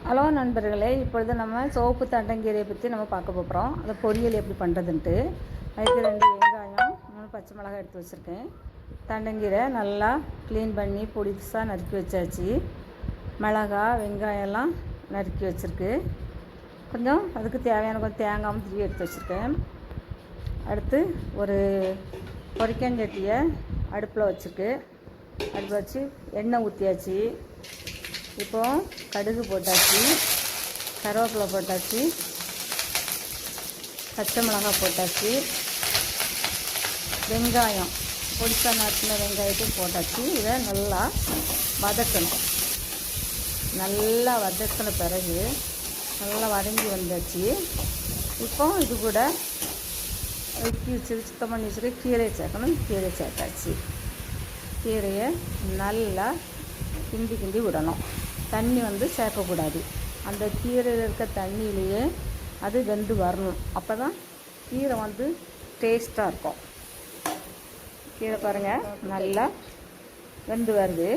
Hello நண்பர்களே, இப்பொழுது நம்ம சோப்பு தண்டங்கீரையை பற்றி நம்ம பார்க்க போகிறோம். அந்த பொரியல் எப்படி பண்ணுறதுன்ட்டு. அதுக்கு 2 வெங்காயம் 3 பச்சை மிளகாய் எடுத்து வச்சுருக்கேன். தண்டங்கீரை நல்லா க்ளீன் பண்ணி பொடிசாக நறுக்கி வச்சாச்சு. மிளகாய் வெங்காயம்லாம் நறுக்கி வச்சுருக்கு. கொஞ்சம் அதுக்கு தேவையான கொஞ்சம் தேங்காயும் திருவி எடுத்து வச்சுருக்கேன். அடுத்து ஒரு பொரிக்கஞ்சட்டியை அடுப்பில் வச்சுருக்கு. அடுப்பில் வச்சு எண்ணெய் ஊற்றியாச்சு. இப்போது கடுகு போட்டாச்சு, கருவேப்பிலை போட்டாச்சு, பச்சை மிளகாய் போட்டாச்சு, வெங்காயம் பொடிசா நறுக்கின வெங்காயத்தையும் போட்டாச்சு. இதை நல்லா வதக்கணும். நல்லா வதக்கின பிறகு நல்லா வதங்கி வந்தாச்சு. இப்போ இது கூட சுத்தம் பண்ணி வச்சுருக்க கீரை சேர்க்கணும். கீரை சேர்த்தாச்சு. கீரையை நல்லா கிண்டி விடணும். தண்ணி சேர்க்கக்கூடாது. அந்த கீரையில் இருக்க தண்ணியிலேயே அது வெந்து வரணும். அப்போ தான் கீரை டேஸ்ட்டாக இருக்கும். கீரை பாருங்கள் நல்லா வெந்து வருது.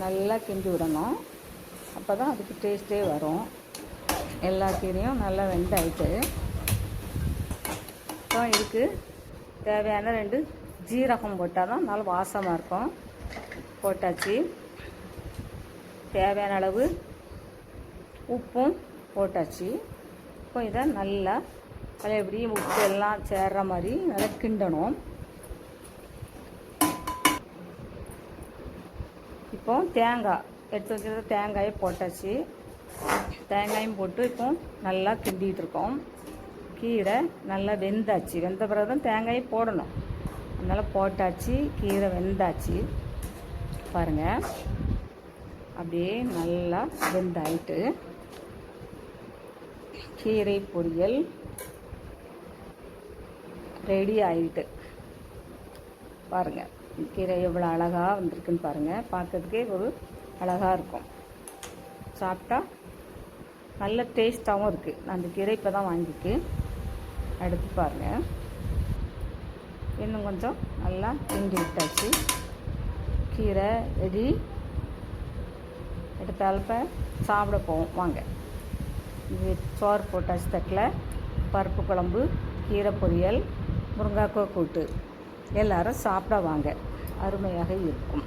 நல்லா கிண்டி விடணும். அப்போ தான் அதுக்கு டேஸ்ட்டே வரும். எல்லா கீரையும் நல்லா வெந்தாயிட்டு இப்போ இதுக்கு தேவையான 2 ஜீரகம் போட்டால் தான் நல்லா வாசமாக இருக்கும். போட்டாச்சு. தேவையான அளவு உப்பும் போட்டாச்சு. இப்போ இதை நல்லா எப்படி உப்பு எல்லாம் சேர்ற மாதிரி நல்லா கிண்டணும். இப்போ தேங்காய் எடுத்து வச்சுருக்க தேங்காயை போட்டாச்சு. தேங்காயும் போட்டு இப்போ நல்லா கிண்டிகிட்டு இருக்கோம். கீரை நல்லா வெந்தாச்சு. வெந்த பிறகு தான் தேங்காயை போடணும். அதனால் போட்டாச்சு. கீரை வெந்தாச்சு பாருங்கள். அப்படியே நல்லா வெந்தாயிட்டு கீரை பொரியல் ரெடி ஆகிட்டு பாருங்கள். கீரை எவ்வளோ அழகாக வந்திருக்குன்னு பாருங்கள். பார்க்கறதுக்கே ஒரு அழகாக இருக்கும். சாப்பிட்டா நல்ல டேஸ்ட்டாகவும் இருக்குது. நான் அந்த கீரை இப்போ தான் வாங்கிட்டு எடுத்து பாருங்கள். இன்னும் கொஞ்சம் நல்லா கிண்டி விட்டாச்சு. கீரை ரெடி. எடுத்தாலும் சாப்பிட போவோம் வாங்க. இது சோறு போட்டாச்சு. தட்டில் பருப்பு குழம்பு, கீரை பொரியல், முருங்கைக்காய் கூட்டு. எல்லோரும் சாப்பிட வாங்க. அருமையாக இருக்கும்.